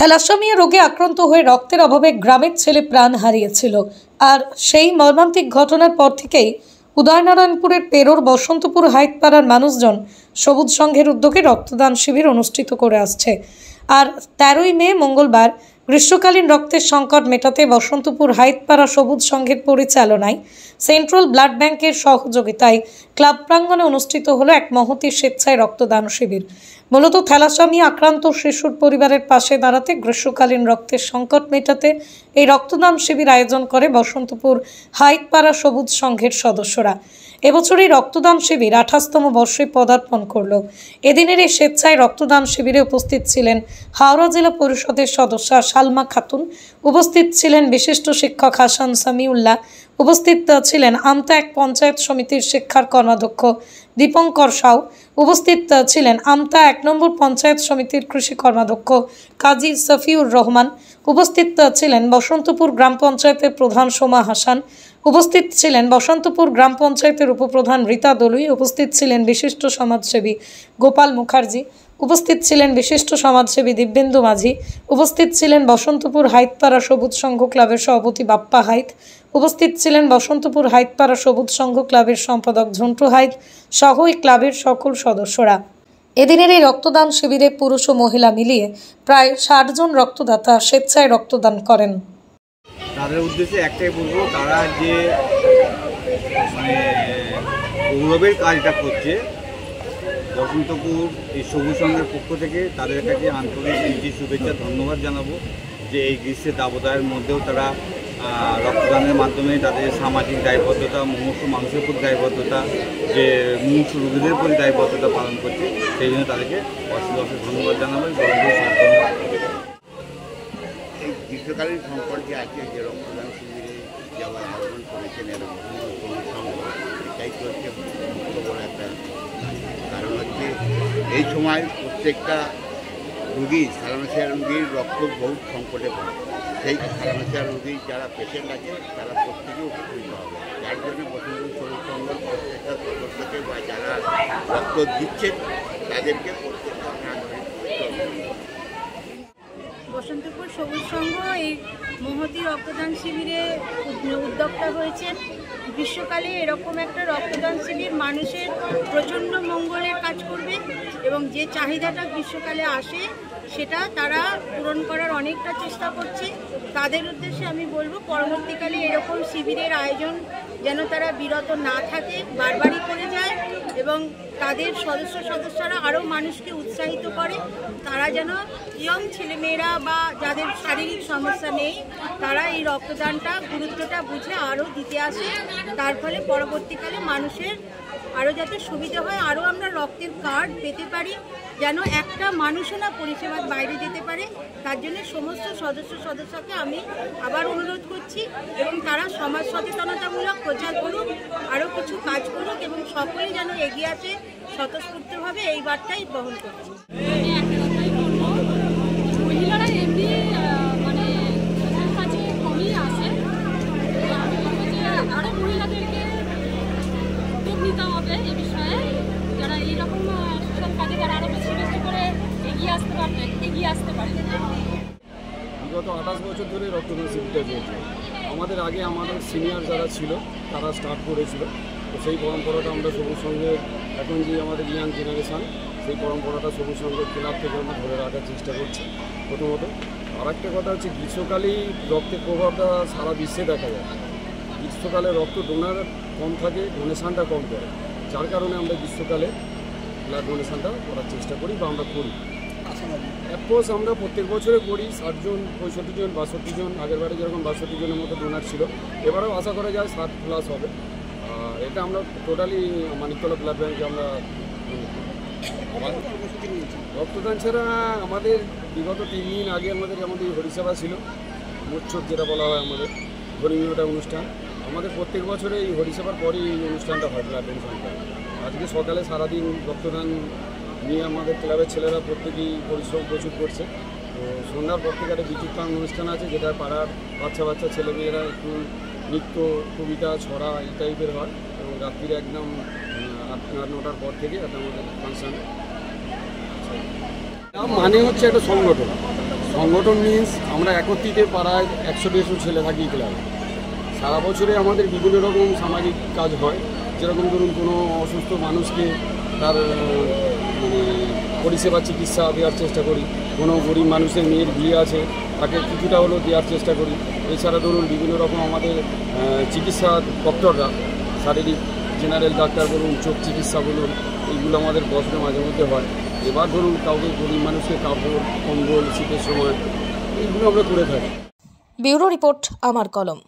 Thalassaemia রোগে আক্রান্ত হয়ে রক্তের অভাবে গ্রামের ছেলে প্রাণ হারিয়েছিল। আর সেই মর্মান্তিক ঘটনার পর থেকেই উদয়নারায়ণপুরের পেরোর বসন্তপুর হাইতপাড়ার মানুষজন সবুজ সংঘের উদ্যোগে রক্তদান শিবির অনুষ্ঠিত করে আসছে। আর 13ই মে মঙ্গলবার গ্রীষ্মকালীন রক্তের সংকট মেটাতে বসন্তপুর হাইতপাড়া সবুজ সংঘের পরিচালনায় সেন্ট্রাল ব্লাড ব্যাংকের সহযোগিতায় ক্লাব প্রাঙ্গণে অনুষ্ঠিত হলো এক মহতী স্বেচ্ছায় রক্তদান শিবির। মূলত থ্যালাসেমিয়া আক্রান্ত শিশুর পরিবারের পাশে দাঁড়াতে গ্রীষ্মকালীন রক্তের সংকট মেটাতে এই রক্তদান শিবির আয়োজন করে বসন্তপুর হাইতপাড়া সবুজ সংঘের সদস্যরা। এবছর এই রক্তদান শিবির 28তম বর্ষে পদার্পণ করল। এদিনের এই স্বেচ্ছায় রক্তদান শিবিরে উপস্থিত ছিলেন হাওড়া জেলা পরিষদের সদস্যা সালমা খাতুন, উপস্থিত ছিলেন বিশিষ্ট শিক্ষক হাসান সামিউল্লাহ, উপস্থিত ছিলেন আমতা এক পঞ্চায়েত সমিতির শিক্ষার কর্মাধ্যক্ষ দীপঙ্কর সাউ, উপস্থিত ছিলেন আমতা 1 নম্বর পঞ্চায়েত সমিতির কৃষি কর্মাধ্যক্ষ কাজী সফিউর রহমান, উপস্থিত ছিলেন বসন্তপুর গ্রাম পঞ্চায়েতের প্রধান সোমা হাসান, উপস্থিত ছিলেন বসন্তপুর গ্রাম পঞ্চায়েতের উপপ্রধান রীতা দলুই, উপস্থিত ছিলেন বিশিষ্ট সমাজসেবী গোপাল মুখার্জি, উপস্থিত ছিলেন বিশিষ্ট সমাজসেবী দিব্যেন্দু মাঝি, উপস্থিত ছিলেন বসন্তপুর হাইতপাড়া সবুজ সংঘ ক্লাবের সভাপতি বাপ্পা হাইত, উপস্থিত ছিলেন বসন্তপুর হাইতপাড়া সবুজ সংঘ ক্লাবের সম্পাদক ঝন্টু হাইত সহ এই ক্লাবের সকল সদস্যরা। এদিনের এই রক্তদান শিবিরে পুরুষ ও মহিলা মিলিয়ে প্রায় 60 জন রক্তদাতা স্বেচ্ছায় রক্তদান করেন। তাদের উদ্দেশ্যে একটাই বলবো, তারা যে গৌরবের কাজটা করছে বসন্তপুর এই সবুজ সংঘের পক্ষ থেকে তাদের কাছে আন্তরিক প্রীতি শুভেচ্ছা ধন্যবাদ জানাবো যে এই গ্রীষ্মের দাবদাহের মধ্যেও তারা রক্তদানের মাধ্যমে তাদের সামাজিক দায়বদ্ধতা, মুমূর্ষু মানুষের প্রতি দায়বদ্ধতা, যে মুমূর্ষু রোগীদের প্রতি দায়বদ্ধতা পালন করছে, সেই জন্য তাদেরকে অশেষ অশেষ ধন্যবাদ জানাবো। এই গ্রীষ্মকালীন সংকট যে আছে, যে রক্তদান শিবিরে যাওয়ার আয়োজন করেছেন এরা এটাই হচ্ছে বড় একটা কারণ হচ্ছে এই সময় প্রত্যেকটা রুগী থ্যালাসেমিয়া রুগীর রক্ত বহুত সংকটে পড়ে। সেই থ্যালাসেমিয়া রুগী যারা পেশেন্ট আছে তারা প্রত্যেকেই উপকৃত হবে। যার জন্য বসন্তপুর সবুজ সংঘের প্রত্যেকটা সদস্যকে বা যারা রক্ত দিচ্ছেন তাদেরকে প্রত্যেকটা বসন্তপুর সবুজ সংঘ এই মহতী রক্তদান শিবিরে উদ্যোক্তা হয়েছেন। গ্রীষ্মকালে এরকম একটা রক্তদান শিবির মানুষের প্রচণ্ড মঙ্গলের কাজ করবে এবং যে চাহিদাটা গ্রীষ্মকালে আসে সেটা তারা পূরণ করার অনেকটা চেষ্টা করছে। তাদের উদ্দেশ্যে আমি বলবো পরবর্তীকালে এরকম শিবিরের আয়োজন যেন তারা বিরত না থাকে, বারবারই করে যায় এবং তাদের সদস্যরা আরও মানুষকে উৎসাহিত করে। তারা যেন ইয়ং ছেলেমেয়েরা বা যাদের শারীরিক সমস্যা নেই তারা এই রক্তদানটা গুরুত্বটা বুঝে আরও দিতে আসে। তার ফলে পরবর্তীকালে মানুষের আরও যাতে সুবিধা হয়, আরও আমরা রক্তের কার্ড পেতে পারি, যেন একটা মানুষও না পরিষেবার বাইরে যেতে পারে। তার জন্য সমস্ত সদস্যকে আমি আবার অনুরোধ করছি এবং তারা সমাজ সচেতনতামূলক প্রচার করুক, আরও কিছু কাজ করুক এবং সকলেই যেন এগিয়ে আসে স্বতঃস্ফূর্তভাবে, এই বার্তাই বহন করছি। মহিলারা এমনি মানে কাজে কমই আসে, আমি বলবো যে আরও মহিলাদেরকে উদ্যোগ নিতে হবে এ বিষয়ে, যারা এইরকম সব কাজে তারা আরও বেশি বেশি করে এগিয়ে আসতে পারে। বিগত 28 বছর ধরে রক্তদান শিবিরটা চলছে। আমাদের আগে আমাদের সিনিয়র যারা ছিল তারা স্টার্ট করেছিল, তো সেই পরম্পরাটা আমরা সবুজ সংঘের এখন যে আমাদের ইয়াং জেনারেশান সেই পরম্পরাটা সবুজ সংঘের ক্লাব থেকে আমরা ধরে রাখার চেষ্টা করছি প্রথমত। আর একটা কথা হচ্ছে গ্রীষ্মকালেই রক্তের প্রভাবটা সারা বিশ্বে দেখা যায়। গ্রীষ্মকালে রক্ত ডোনার কম থাকে, ডোনেশানটা কম করে, যার কারণে আমরা গ্রীষ্মকালে ব্লাড ডোনেশানটা করার চেষ্টা করি বা আমরা করি। অ্যাপ্রোচ আমরা প্রত্যেক বছরে করি 60 জন, 65 জন, 62 জন। আগের বারে যেরকম 62 জনের মতো ডোনার ছিল, এবারেও আশা করা যায় 60+ হবে। এটা আমরা টোটালি মানিকতলা ব্লাড ব্যাঙ্কে আমরা রক্তদান ছাড়া আমাদের বিগত 3 দিন আগে আমাদের হরিসভা ছিল, মোচ্ছব যেটা বলা হয় আমাদের ধর্মীয়টা অনুষ্ঠান। আমাদের প্রত্যেক বছরে এই হরিসভার পরেই এই অনুষ্ঠানটা হয়, ব্লাড ডোনেশনটা। আজকে সকালে সারাদিন রক্তদান নিয়ে আমাদের ক্লাবের ছেলেরা প্রত্যেকেই পরিশ্রম প্রচুর করছে। তো সন্ধ্যার পর থেকে একটা বিচিত্রায়ণ অনুষ্ঠান আছে, যেটা পাড়ার বাচ্চা ছেলেমেয়েরা একটু নৃত্য, কবিতা, ছড়া এই টাইপের হয় এবং রাত্রিরে একদম 8-9টার পর থেকে একটা আমাদের ফাংশন। মানে হচ্ছে একটা সংগঠন, সংগঠন মিন্স আমরা একত্রিতে পাড়ায় 100-150 ছেলে থাকি ক্লাবে। সারা বছরে আমাদের বিভিন্ন রকম সামাজিক কাজ হয়, যেরকম ধরুন কোনো অসুস্থ মানুষকে তার মানে পরিষেবা চিকিৎসা দেওয়ার চেষ্টা করি, কোনো গরিব মানুষের মেয়ের বিয়ে আছে তাকে কিছুটা হলেও দেওয়ার চেষ্টা করি। এছাড়া ধরুন বিভিন্ন রকম আমাদের চিকিৎসা ডক্টররা, শারীরিক জেনারেল ডাক্তার বলুন, চোখ চিকিৎসা বলুন, এইগুলো আমাদের বছরে মাঝে মধ্যে হয়। এবার ধরুন কাউকে গরিব মানুষকে কাপড় কম্বল শীতের সময় এইগুলো আমরা করে থাকি। ব্যুরো রিপোর্ট, আমার কলম।